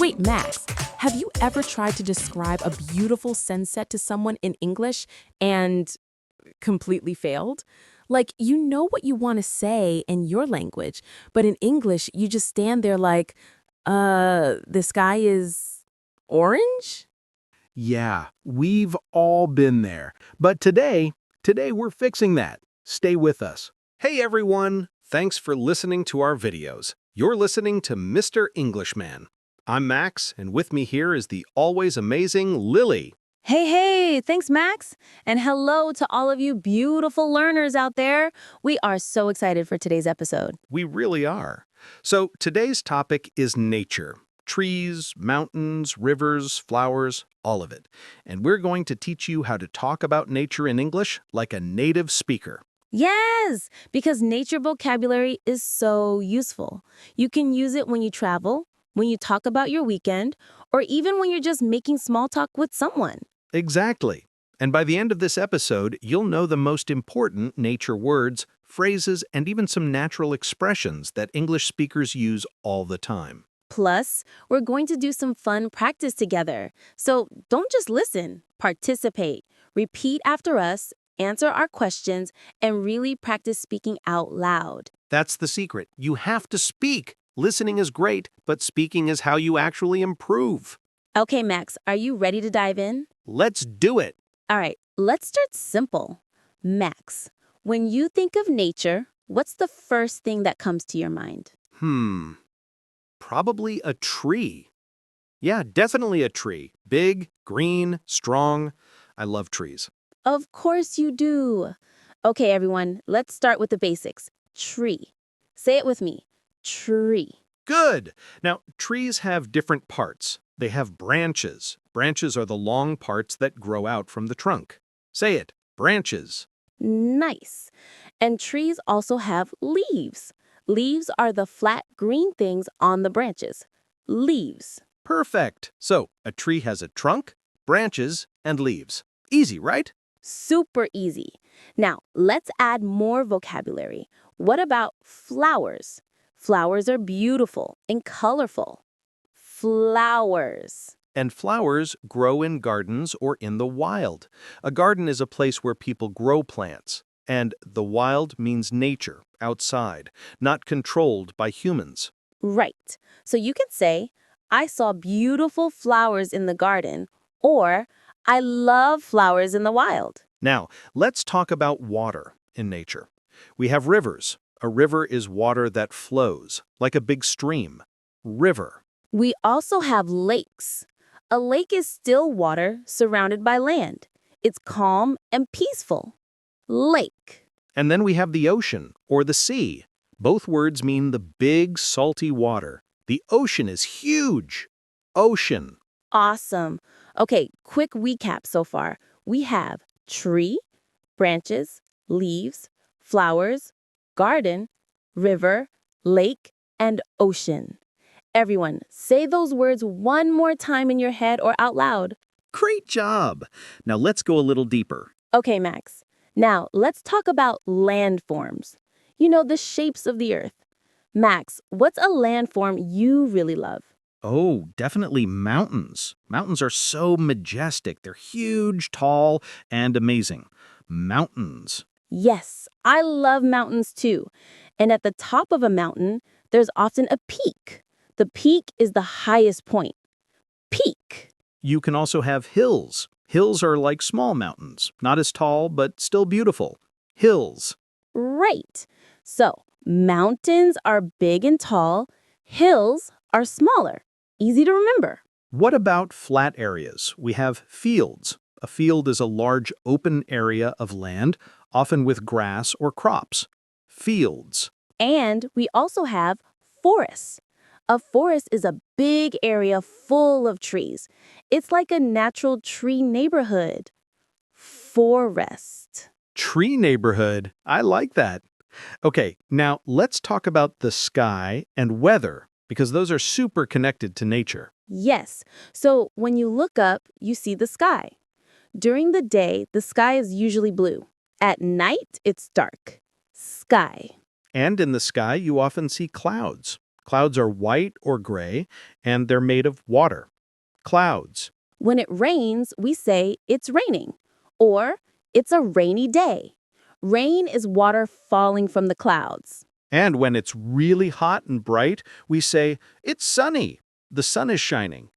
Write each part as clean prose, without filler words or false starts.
Wait, Max, have you ever tried to describe a beautiful sunset to someone in English and completely failed? Like, you know what you want to say in your language, but in English, you just stand there like, the sky is orange? Yeah, we've all been there. But today we're fixing that. Stay with us. Hey everyone, thanks for listening to our videos. You're listening to Mr. Englishman. I'm Max, and with me here is the always amazing Lily. Hey, thanks, Max. And hello to all of you beautiful learners out there. We are so excited for today's episode. We really are. So today's topic is nature. Trees, mountains, rivers, flowers, all of it. And we're going to teach you how to talk about nature in English like a native speaker. Yes, because nature vocabulary is so useful. You can use it when you travel, when you talk about your weekend, or even when you're just making small talk with someone. Exactly. And by the end of this episode, you'll know the most important nature words, phrases, and even some natural expressions that English speakers use all the time. Plus, we're going to do some fun practice together. So don't just listen, participate, repeat after us, answer our questions, and really practice speaking out loud. That's the secret. You have to speak. Listening is great, but speaking is how you actually improve. Okay, Max, are you ready to dive in? Let's do it. All right, let's start simple. Max, when you think of nature, what's the first thing that comes to your mind? Probably a tree. Yeah, definitely a tree. Big, green, strong. I love trees. Of course you do. Okay, everyone, let's start with the basics. Tree. Say it with me. Tree. Good. Now, trees have different parts. They have branches. Branches are the long parts that grow out from the trunk. Say it. Branches. Nice. And trees also have leaves. Leaves are the flat green things on the branches. Leaves. Perfect. So, a tree has a trunk, branches, and leaves. Easy, right? Super easy. Now, let's add more vocabulary. What about flowers? Flowers are beautiful and colorful. Flowers. And flowers grow in gardens or in the wild. A garden is a place where people grow plants. And the wild means nature, outside, not controlled by humans. Right. So you can say, I saw beautiful flowers in the garden, or I love flowers in the wild. Now, let's talk about water in nature. We have rivers. A river is water that flows, like a big stream. River. We also have lakes. A lake is still water surrounded by land. It's calm and peaceful. Lake. And then we have the ocean, or the sea. Both words mean the big, salty water. The ocean is huge. Ocean. Awesome. Okay, quick recap so far. We have tree, branches, leaves, flowers, garden, river, lake, and ocean. Everyone, say those words one more time in your head or out loud. Great job. Now let's go a little deeper. Okay, Max. Now, let's talk about landforms. You know, the shapes of the earth. Max, what's a landform you really love? Oh, definitely mountains. Mountains are so majestic. They're huge, tall, and amazing. Mountains. Yes, I love mountains too. And at the top of a mountain, there's often a peak. The peak is the highest point. Peak. You can also have hills. Hills are like small mountains, not as tall, but still beautiful. Hills. Right. So, mountains are big and tall. Hills are smaller. Easy to remember. What about flat areas? We have fields. A field is a large open area of land, often with grass or crops. Fields. And we also have forests. A forest is a big area full of trees. It's like a natural tree neighborhood. Forest. Tree neighborhood. I like that. Okay, now let's talk about the sky and weather, because those are super connected to nature. Yes. So when you look up, you see the sky. During the day, the sky is usually blue. At night, it's dark. Sky. And in the sky, you often see clouds. Clouds are white or gray, and they're made of water. Clouds. When it rains, we say it's raining, or it's a rainy day. Rain is water falling from the clouds. And when it's really hot and bright, we say, it's sunny. The sun is shining.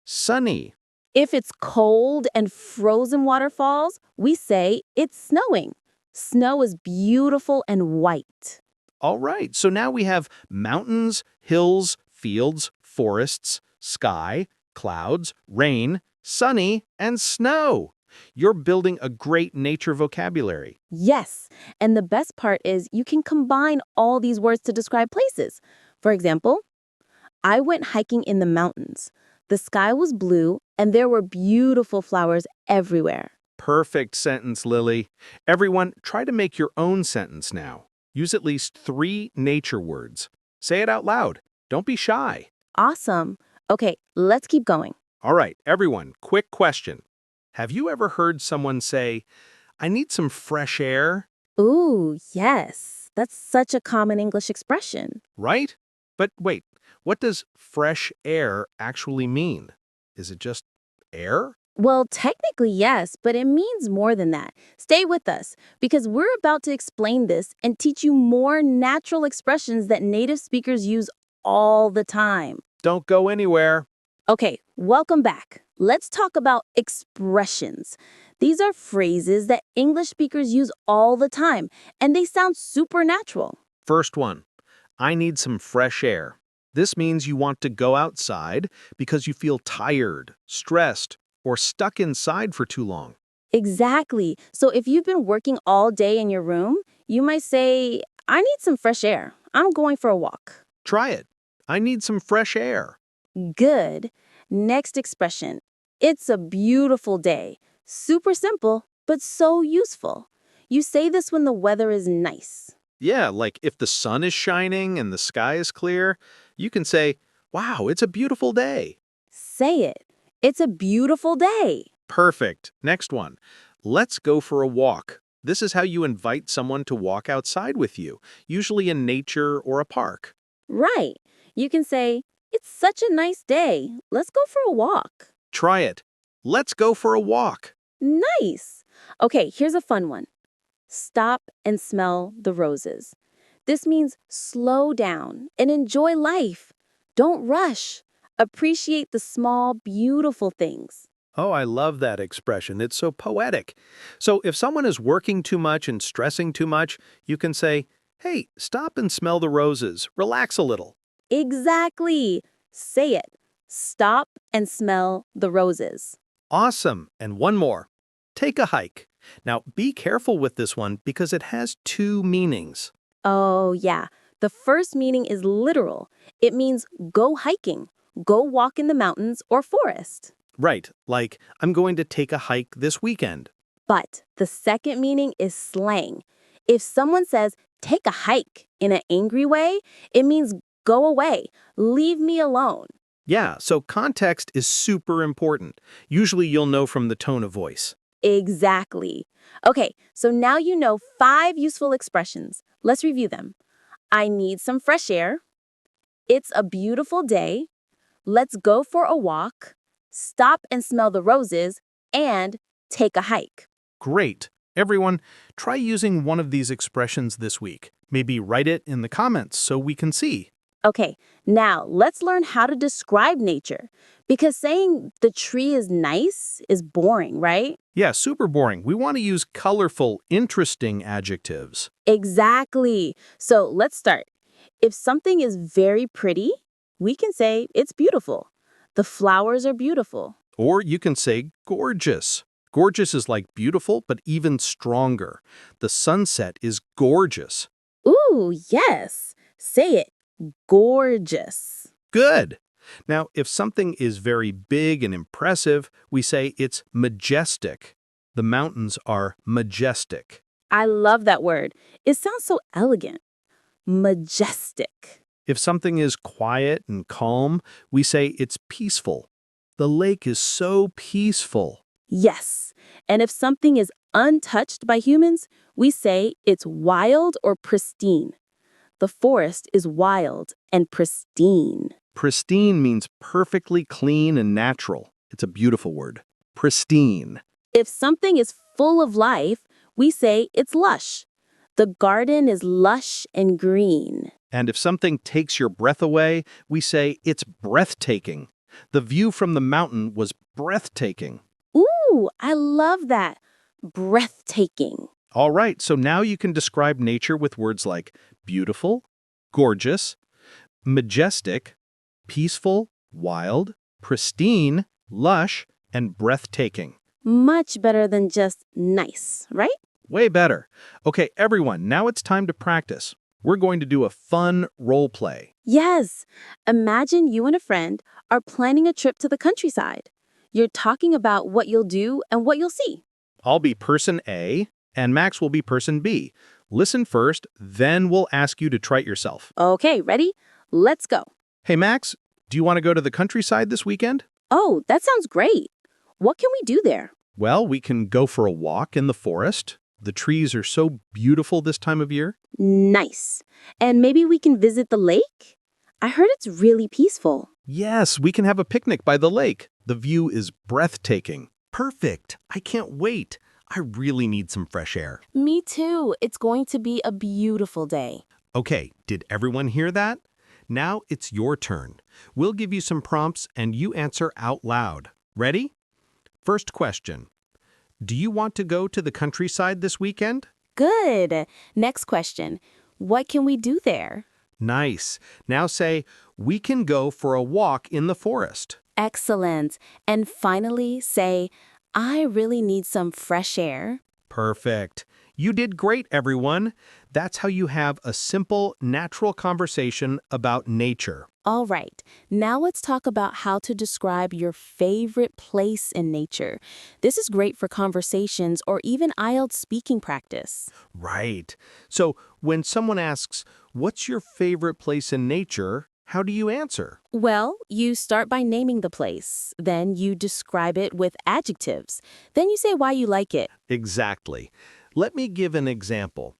Sunny. If it's cold and frozen waterfalls, we say it's snowing. Snow is beautiful and white. All right, so now we have mountains, hills, fields, forests, sky, clouds, rain, sunny, and snow. You're building a great nature vocabulary. Yes, and the best part is you can combine all these words to describe places. For example, I went hiking in the mountains. The sky was blue, and there were beautiful flowers everywhere. Perfect sentence, Lily. Everyone, try to make your own sentence now. Use at least 3 nature words. Say it out loud. Don't be shy. Awesome. Okay, let's keep going. All right, everyone, quick question. Have you ever heard someone say, I need some fresh air? Ooh, yes. That's such a common English expression. Right? But wait, what does fresh air actually mean? Is it just air? Well, technically, yes, but it means more than that. Stay with us, because we're about to explain this and teach you more natural expressions that native speakers use all the time. Don't go anywhere. Okay, welcome back. Let's talk about expressions. These are phrases that English speakers use all the time, and they sound supernatural. First one, I need some fresh air. This means you want to go outside because you feel tired, stressed, or stuck inside for too long. Exactly. So if you've been working all day in your room, you might say, I need some fresh air. I'm going for a walk. Try it. I need some fresh air. Good. Next expression. It's a beautiful day. Super simple, but so useful. You say this when the weather is nice. Yeah, like if the sun is shining and the sky is clear, you can say, wow, it's a beautiful day. Say it. It's a beautiful day. Perfect. Next one. Let's go for a walk. This is how you invite someone to walk outside with you, usually in nature or a park. Right. You can say, it's such a nice day. Let's go for a walk. Try it. Let's go for a walk. Nice. Okay, here's a fun one. Stop and smell the roses. This means slow down and enjoy life. Don't rush. Appreciate the small, beautiful things. Oh, I love that expression. It's so poetic. So if someone is working too much and stressing too much, you can say, hey, stop and smell the roses. Relax a little. Exactly. Say it. Stop and smell the roses. Awesome. And one more. Take a hike. Now, be careful with this one because it has 2 meanings. Oh, yeah. The first meaning is literal. It means go hiking, go walk in the mountains or forest. Right, like, I'm going to take a hike this weekend. But the second meaning is slang. If someone says, take a hike in an angry way, it means go away, leave me alone. Yeah, so context is super important. Usually you'll know from the tone of voice. Exactly. Okay, so now you know 5 useful expressions. Let's review them. I need some fresh air. It's a beautiful day. Let's go for a walk. Stop and smell the roses. And take a hike. Great. Everyone, try using one of these expressions this week. Maybe write it in the comments so we can see. Okay, now let's learn how to describe nature. Because saying the tree is nice is boring, right? Yeah, super boring. We want to use colorful, interesting adjectives. Exactly. So let's start. If something is very pretty, we can say it's beautiful. The flowers are beautiful. Or you can say gorgeous. Gorgeous is like beautiful, but even stronger. The sunset is gorgeous. Ooh, yes. Say it. Gorgeous. Good. Now, if something is very big and impressive, we say it's majestic. The mountains are majestic. I love that word. It sounds so elegant. Majestic. If something is quiet and calm, we say it's peaceful. The lake is so peaceful. Yes. And if something is untouched by humans, we say it's wild or pristine. the forest is wild and pristine. Pristine means perfectly clean and natural. It's a beautiful word. Pristine. If something is full of life, we say it's lush. The garden is lush and green. And if something takes your breath away, we say it's breathtaking. The view from the mountain was breathtaking. Ooh, I love that. Breathtaking. All right, so now you can describe nature with words like beautiful, gorgeous, majestic, peaceful, wild, pristine, lush, and breathtaking. Much better than just nice, right? Way better. Okay, everyone, now it's time to practice. We're going to do a fun role play. Yes. Imagine you and a friend are planning a trip to the countryside. You're talking about what you'll do and what you'll see. I'll be person A, and Max will be person B. Listen first, then we'll ask you to try it yourself. Okay, ready? Let's go. Hey, Max, do you want to go to the countryside this weekend? Oh, that sounds great. What can we do there? Well, we can go for a walk in the forest. The trees are so beautiful this time of year. Nice. And maybe we can visit the lake? I heard it's really peaceful. Yes, we can have a picnic by the lake. The view is breathtaking. Perfect. I can't wait. I really need some fresh air. Me too. It's going to be a beautiful day. Okay, did everyone hear that? Now it's your turn. We'll give you some prompts and you answer out loud. Ready? First question. Do you want to go to the countryside this weekend? Good. Next question. What can we do there? Nice. Now say, we can go for a walk in the forest. Excellent. And finally, say, I really need some fresh air. Perfect. You did great, everyone. That's how you have a simple, natural conversation about nature. All right, now let's talk about how to describe your favorite place in nature. This is great for conversations or even IELTS speaking practice. Right. So when someone asks, what's your favorite place in nature? How do you answer? Well, you start by naming the place. Then you describe it with adjectives. Then you say why you like it. Exactly. Let me give an example.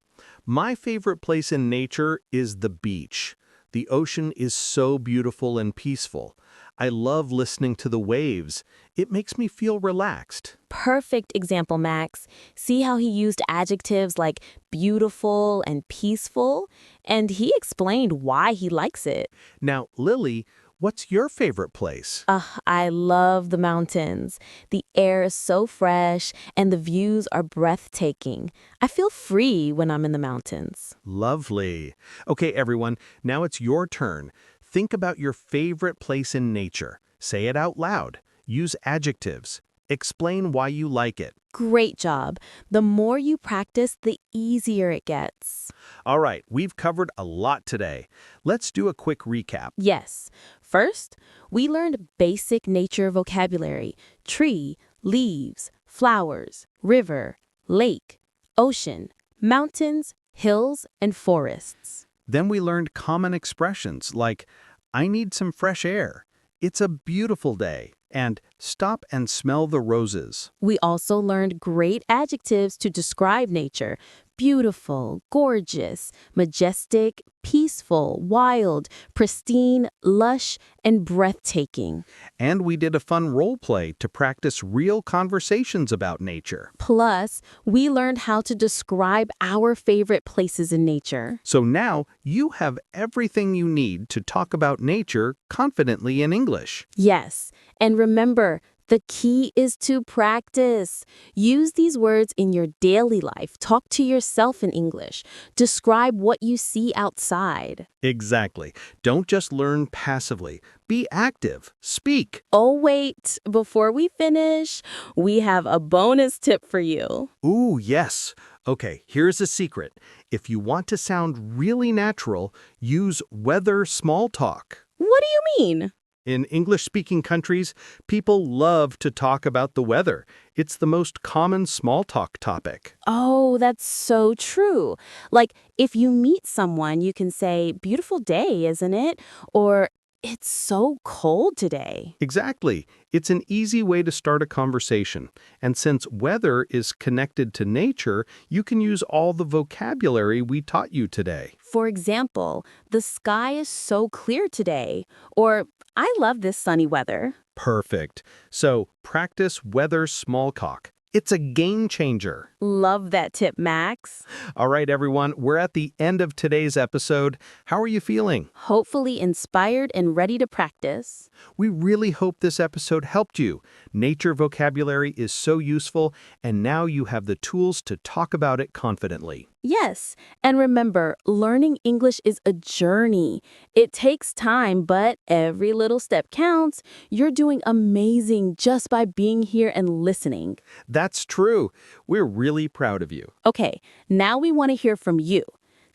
My favorite place in nature is the beach. The ocean is so beautiful and peaceful. I love listening to the waves. It makes me feel relaxed. Perfect example, Max. See how he used adjectives like beautiful and peaceful? And he explained why he likes it. Now, Lily, what's your favorite place? I love the mountains. The air is so fresh and the views are breathtaking. I feel free when I'm in the mountains. Lovely. Okay, everyone, now it's your turn. Think about your favorite place in nature. Say it out loud. Use adjectives. Explain why you like it. Great job. The more you practice, the easier it gets. All right, we've covered a lot today. Let's do a quick recap. Yes. First, we learned basic nature vocabulary: tree, leaves, flowers, river, lake, ocean, mountains, hills, and forests. Then we learned common expressions like, I need some fresh air, it's a beautiful day, and stop and smell the roses. We also learned great adjectives to describe nature: beautiful, gorgeous, majestic, peaceful, wild, pristine, lush, and breathtaking. And we did a fun role play to practice real conversations about nature. Plus, we learned how to describe our favorite places in nature. So now you have everything you need to talk about nature confidently in English. Yes, and remember, the key is to practice. Use these words in your daily life. Talk to yourself in English. Describe what you see outside. Exactly. Don't just learn passively. Be active. Speak. Oh, wait, before we finish, we have a bonus tip for you. Ooh, yes. Okay, here's a secret. If you want to sound really natural, use weather small talk. What do you mean? In English-speaking countries, people love to talk about the weather. It's the most common small talk topic. Oh, that's so true. Like, if you meet someone, you can say, beautiful day, isn't it? Or, It's so cold today. Exactly. It's an easy way to start a conversation. And since weather is connected to nature, you can use all the vocabulary we taught you today. For example, the sky is so clear today, or I love this sunny weather. Perfect. So practice weather smalltalk. It's a game changer. Love that tip, Max. All right, everyone, we're at the end of today's episode. How are you feeling? Hopefully inspired and ready to practice. We really hope this episode helped you. Nature vocabulary is so useful, and now you have the tools to talk about it confidently. Yes, and remember, learning English is a journey. It takes time, but every little step counts. You're doing amazing just by being here and listening. That's true. We're really proud of you. Okay, now we want to hear from you.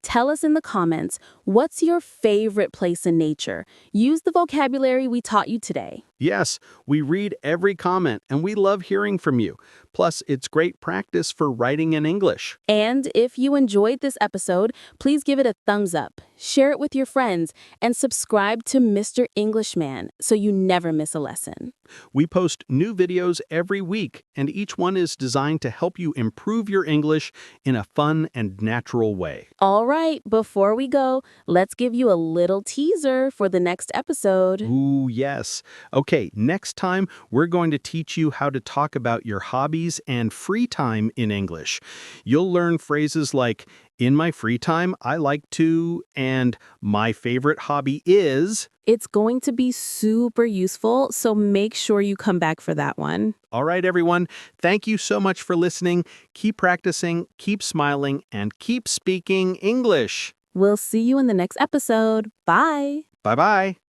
Tell us in the comments, what's your favorite place in nature? Use the vocabulary we taught you today. Yes, we read every comment, and we love hearing from you. Plus, it's great practice for writing in English. And if you enjoyed this episode, please give it a thumbs up, share it with your friends, and subscribe to Mr. Englishman so you never miss a lesson. We post new videos every week, and each one is designed to help you improve your English in a fun and natural way. All right, before we go, let's give you a little teaser for the next episode. Ooh, yes. Okay, next time, we're going to teach you how to talk about your hobbies and free time in English. You'll learn phrases like, in my free time, I like to, and my favorite hobby is. It's going to be super useful, so make sure you come back for that one. All right, everyone. Thank you so much for listening. Keep practicing, keep smiling, and keep speaking English. We'll see you in the next episode. Bye. Bye-bye.